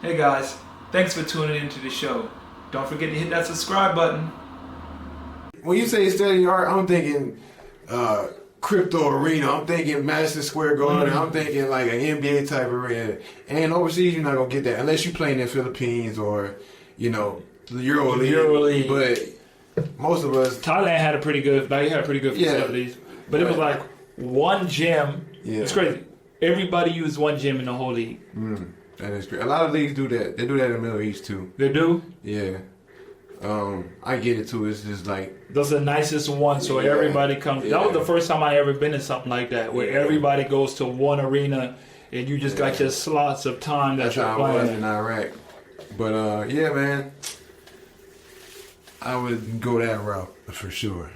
Hey guys, thanks for tuning into the show. Don't forget to hit that subscribe button. When you say state of the art, I'm thinking crypto arena. I'm thinking Madison Square Garden. I'm thinking like an NBA type arena. And overseas, you're not gonna get that unless you're playing in the Philippines or the Euro League. But most of us, Thailand had a pretty good facilities, but it was like one gym. Yeah. It's crazy. Everybody used one gym in the whole league. That is great. A lot of leagues do that. They do that in the Middle East too. They do? Yeah. I get it too. It's just like those are the nicest ones, so everybody comes. That was the first time I ever been in something like that, where everybody goes to one arena and you just got your slots of time that you're playing. That's how I was in Iraq. But yeah, man, I would go that route for sure.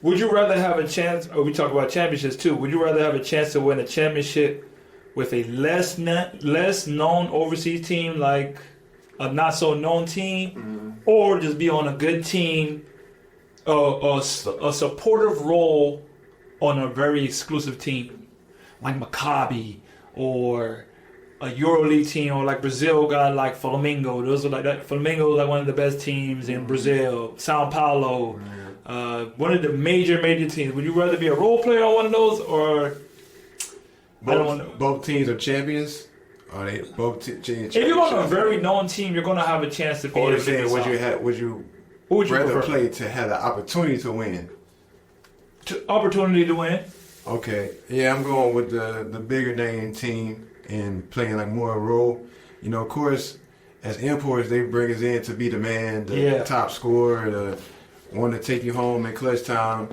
Would you rather have a chance, or we talk about championships too, would you rather have a chance to win a championship with a less known overseas team, like a not so known team, or just be on a good team, a supportive role on a very exclusive team, like Maccabi or a EuroLeague team, or like Brazil got like Flamengo. Those are like that. Flamengo is like one of the best teams in Brazil. Sao Paulo, one of the major teams. Would you rather be a role player on one of those, or both teams are champions? Are they both champions? If you're on a very known team, you're going to have a chance to be. Or saying, would you rather prefer? play to have the opportunity to win? Opportunity to win. Okay, yeah, I'm going with the bigger name team and playing like more a role. Of course, as imports, they bring us in to be the man, the top scorer, the one to take you home in clutch time.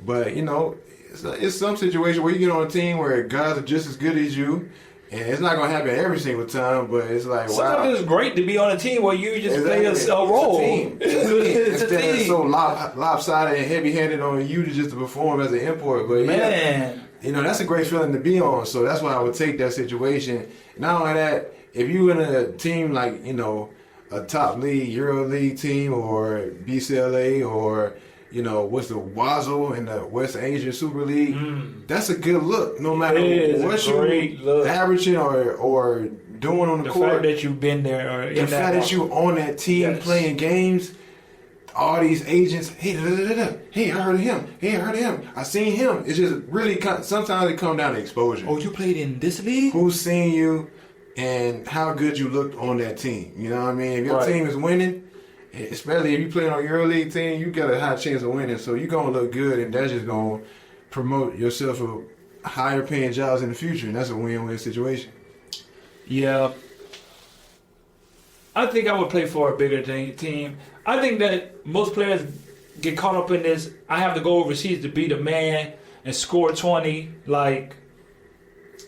But it's some situation where you get on a team where guys are just as good as you, and it's not going to happen every single time. But it's like, sometimes it's great to be on a team where you just play a role. It's a team. Instead of so lopsided and heavy-handed on you just to perform as an import. But that's a great feeling to be on. So that's why I would take that situation. Not only that, if you in a team like a top league, Euro League team, or BCLA, or what's the Wazo in the West Asian Super League, that's a good look. No matter what you're averaging or doing on the court. The fact that you've been there, or the fact that you're on that team playing games. All these agents, hey, I heard of him. Hey, I heard of him. I seen him. It's just really, sometimes it comes down to exposure. Oh, you played in this league? Who's seen you and how good you looked on that team. You know what I mean? If your team is winning, especially if you play on a EuroLeague team, you got a high chance of winning. So you're going to look good, and that's just going to promote yourself for higher paying jobs in the future, and that's a win-win situation. Yeah. I think I would play for a bigger team. I think that most players get caught up in this. I have to go overseas to be the man and score 20, like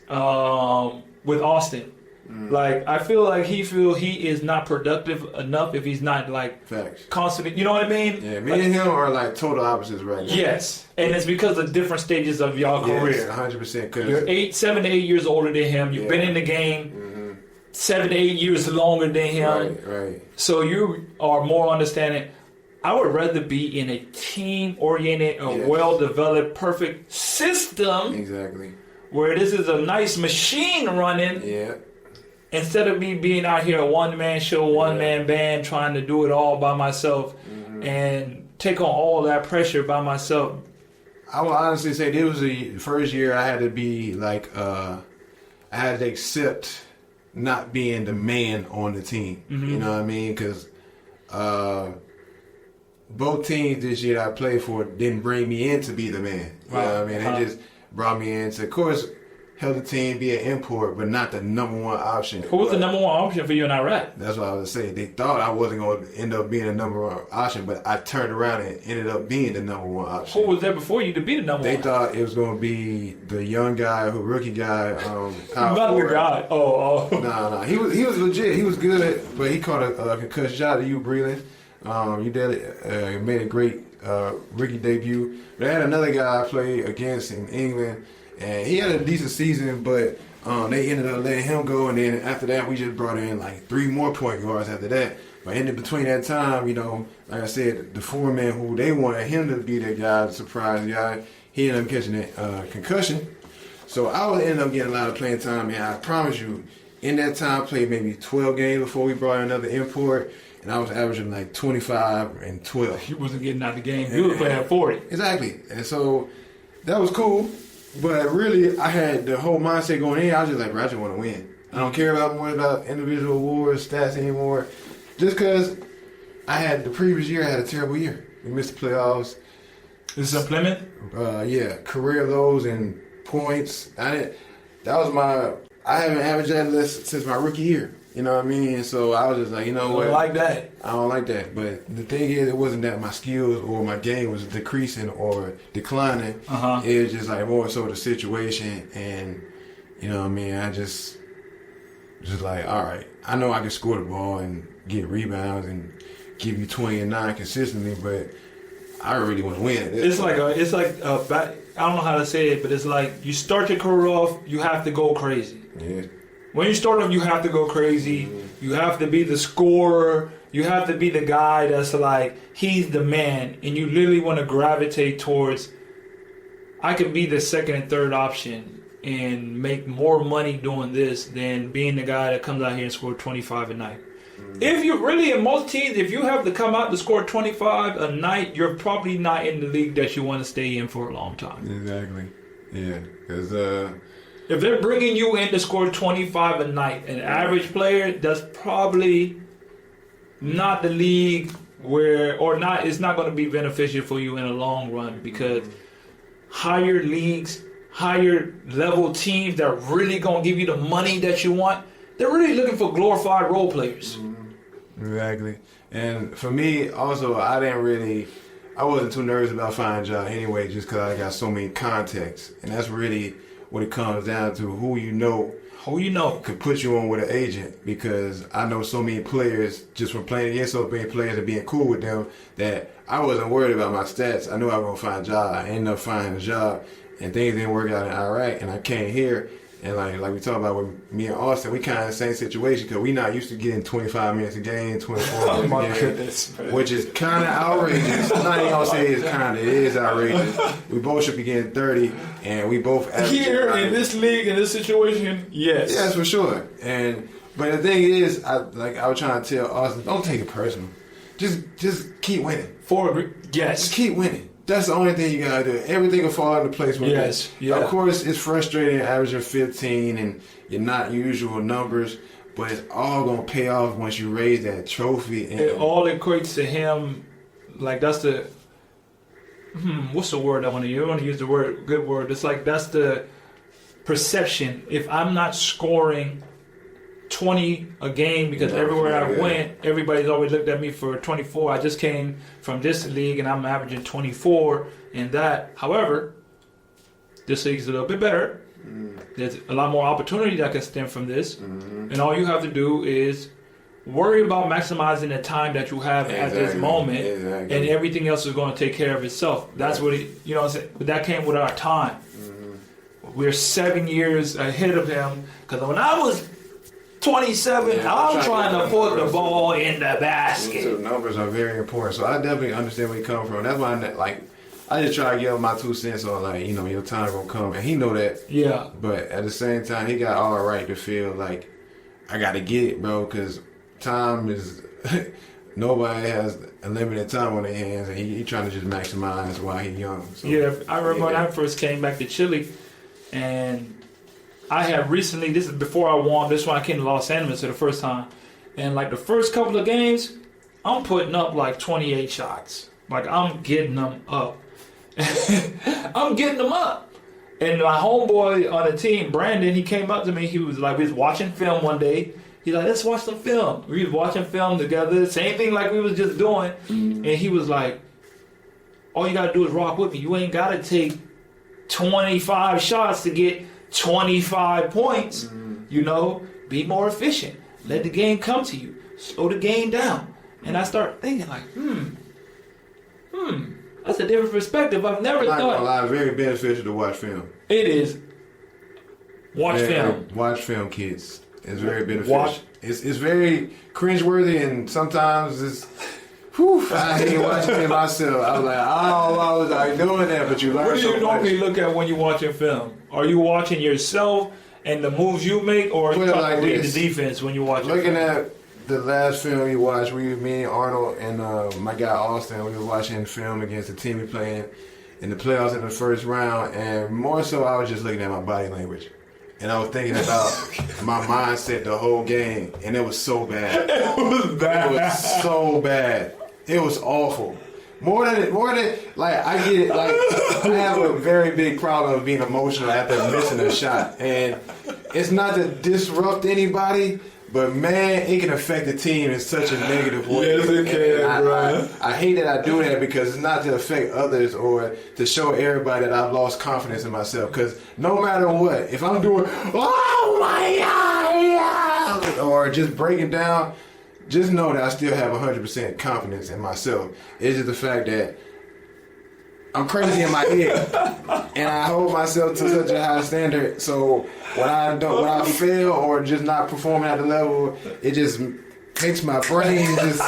with Austin. Like, I feel like he is not productive enough if he's not like constantly. You know what I mean? Yeah, me and him are like total opposites right now. Yes, and it's because of different stages of y'all career. 100%. You're 7 to 8 years older than him. You've been in the game 7 to 8 years longer than him. Right. So you are more understanding. I would rather be in a team-oriented, well-developed, perfect system. Exactly. Where this is a nice machine running. Yeah. Instead of me being out here a one-man show, one-man band, trying to do it all by myself and take on all that pressure by myself. I will honestly say this was the first year I had to be like, I had to accept not being the man on the team. You know what I mean? Because both teams this year I played for didn't bring me in to be the man. You know what I mean? They just brought me in to, of course, help the team be an import, but not the number one option. Who was the number one option for you in Iraq? That's what I was saying. They thought I wasn't going to end up being the number one option, but I turned around and ended up being the number one option. Who was there before you to be the number one? They thought it was going to be the young guy, rookie guy. Not the guy. Oh. No. He was legit. He was good, but he caught a concussion. Shout out to you, Breland. You did made a great rookie debut. But I had another guy I played against in England, and he had a decent season, but they ended up letting him go, and then after that, we just brought in like 3 more point guards after that. But in between that time, like I said, the foreman who they wanted him to be the guy, the surprise guy, he ended up catching a concussion. So I would end up getting a lot of playing time, and I promise you, in that time played maybe 12 games before we brought in another import, and I was averaging like 25 and 12. You wasn't getting out the game. You were playing 40. Exactly. And so that was cool. But really, I had the whole mindset going in. I was just like, bro, I just want to win. I don't care about individual awards, stats anymore. Just because the previous year, I had a terrible year. We missed the playoffs. This is in Plymouth? Yeah, career lows in points. I haven't averaged that list since my rookie year. You know what I mean? So I was just like, you know what? I don't like that. But the thing is, it wasn't that my skills or my game was decreasing or declining. It was just like more so the situation. And, you know what I mean? I just like, all right, I know I can score the ball and get rebounds and give you 20 and 9 consistently, but I really want to win. It's like I don't know how to say it, but it's like you start your career off, you have to go crazy. Yeah. When you start off, you have to go crazy. Mm-hmm. You have to be the scorer. You have to be the guy that's like, he's the man. And you literally want to gravitate towards, I could be the second and third option and make more money doing this than being the guy that comes out here and score 25 a night. Mm-hmm. If you really, in most teams, if you have to come out to score 25 a night, you're probably not in the league that you want to stay in for a long time. Exactly. Yeah. Because, if they're bringing you in to score 25 a night, an average player, that's probably not the league it's not going to be beneficial for you in the long run, because higher leagues, higher level teams that are really going to give you the money that you want, they're really looking for glorified role players. Exactly. And for me, also, I wasn't too nervous about finding a job anyway, just because I got so many contacts. And that's really what it comes down to, who you know could put you on with an agent, because I know so many players just from playing against so many players and being cool with them that I wasn't worried about my stats. I knew I was going to find a job. I ended up finding a job, and things didn't work out in Iraq, and I came here. And like we talked about with me and Austin, we kind of in the same situation, because we not used to getting 25 minutes a game, 24 minutes a game, goodness, which is kind of outrageous. I'm not even going to say it is outrageous. We both should be getting 30, and we both here in this league, in this situation, yes. Yes, for sure. But the thing is, I was trying to tell Austin, don't take it personal. Just keep winning. Yes. Just keep winning. That's the only thing you gotta do. Everything will fall into place. Yes. Yeah. Of course, it's frustrating averaging 15 and your not usual numbers, but it's all gonna pay off once you raise that trophy. And it all equates to him. Like, that's the what's the word I want to use? I want to use the good word. It's like, that's the perception. If I'm not scoring 20 a game, because everywhere I went, everybody's always looked at me for 24. I just came from this league and I'm averaging 24 in that. However, this league's a little bit better. There's a lot more opportunity that can stem from this. And all you have to do is worry about maximizing the time that you have at this moment, and everything else is going to take care of itself. That's what you know what I'm saying? But that came with our time. We're 7 years ahead of him, because when I was 27, I'm trying to put the ball in the basket. So numbers are very important. So I definitely understand where you come from. That's why I just try to give him my 2 cents on, your time gonna come, and he know that. Yeah. But at the same time, he got all right to feel like I got to get it, bro, because time is nobody has unlimited time on their hands, and he trying to just maximize while he's young. So, yeah, I remember when I first came back to Chile, and I had recently, this is before I won, this one I came to Los Angeles for the first time, and like the first couple of games, I'm putting up like 28 shots. Like, I'm getting them up. I'm getting them up. And my homeboy on the team, Brandon, he came up to me, he was like, we was watching film one day, he's like, let's watch some film. We was watching film together, same thing like we was just doing, and he was like, all you gotta do is rock with me. You ain't gotta take 25 shots to get 25 points, be more efficient. Let the game come to you. Slow the game down. And I start thinking like, that's a different perspective. I've never thought. Not gonna lie, very beneficial to watch film. It is. Watch film. Watch film, kids. It's very beneficial. It's very cringeworthy, and sometimes it's. I hate watching it myself. I was like, I was doing that, but you learn. What do you normally look at when you're watching film? Are you watching yourself and the moves you make, or Put it try like to read this. the defense when you watch it? Looking at the last film we watched, me and Arnold and my guy Austin, we were watching film against the team we playing in the playoffs in the first round, and more so I was just looking at my body language. And I was thinking about my mindset the whole game, and it was so bad. It was bad. It was so bad. It was awful. More than like I get it. Like I have a very big problem of being emotional after missing a shot, and it's not to disrupt anybody, but man, it can affect the team in such a negative way. Yes, it can, bro. I hate that I do that because it's not to affect others or to show everybody that I've lost confidence in myself. Because no matter what, if I'm doing, oh my God, or just breaking down, just know that I still have 100% confidence in myself. It's just the fact that I'm crazy in my head, and I hold myself to such a high standard. So when I fail or just not performing at the level, it just makes my brain just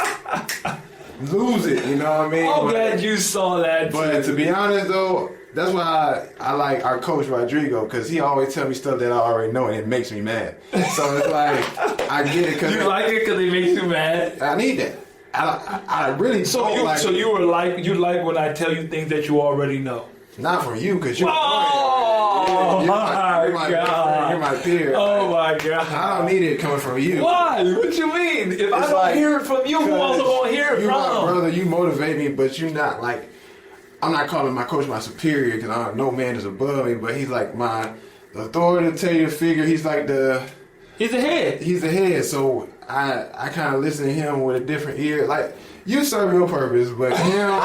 lose it. You know what I mean? I'm glad you saw that. But to be honest, though, that's why I like our coach Rodrigo, because he always tell me stuff that I already know, and it makes me mad. So it's like I get it. Cause you like it because it makes you mad. I need that. I really you like when I tell you things that you already know. Not from you, because you're my God. You're my peer. Oh my God. I don't need it coming from you. Why? What you mean? If I don't hear it from you, who else am I gonna hear it from? My brother, you motivate me, but you're not like. I'm not calling my coach my superior because no man is above me, but he's like my authoritative figure. He's like He's the head. He's the head, so I kind of listen to him with a different ear. Like, you serve your purpose, but him,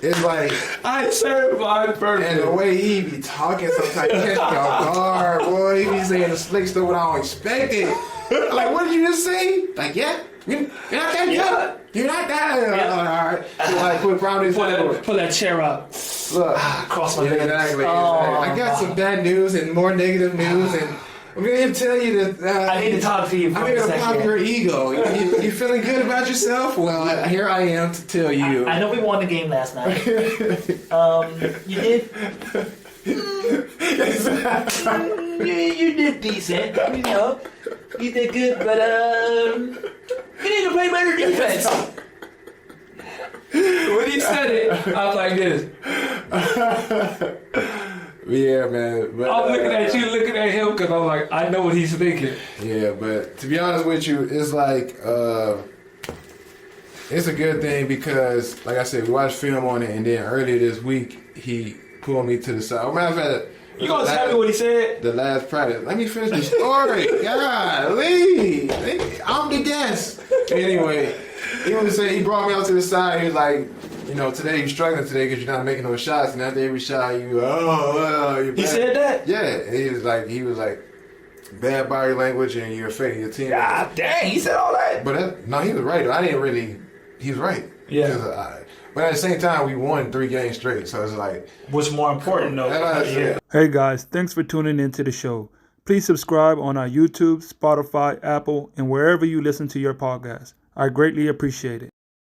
it's like... I serve my purpose. And the way he be talking sometimes, he catch me off guard, boy. He be saying the slick stuff when I don't expect it. Like, what did you just say? Like, yeah, you're not that good. You're not that good. All right. So, like, pull that chair up. Look. Cross my legs. Exactly. Oh, I got some bad news and more negative news, and I'm going to tell you that... I need to talk to you for I'm here a to second. pop your ego. You feeling good about yourself? Well, here I am to tell you. I know we won the game last night. You did? You did decent. You know, you did good, but you need to play better defense. When he said it, I was like this. Yeah, man. But, I'm looking at you, looking at him, because I'm like, I know what he's thinking. Yeah, but to be honest with you, it's like, it's a good thing because, like I said, we watched film on it, and then earlier this week, he pulled me to the side. Oh, matter of fact, you gonna tell me what he said? The last practice. Let me finish the story. Golly. I'm the guest. Anyway, he brought me out to the side. He was like, you know, today you're struggling today because you're not making no shots, and after every shot you're He said that? Yeah, and he was like, bad body language and you're affecting your team. God dang, he said all that. But no, he was right. He was right. Yeah. But at the same time, we won 3 games straight, so it's like... What's more important, though? Yeah. Hey, guys, thanks for tuning into the show. Please subscribe on our YouTube, Spotify, Apple, and wherever you listen to your podcast. I greatly appreciate it.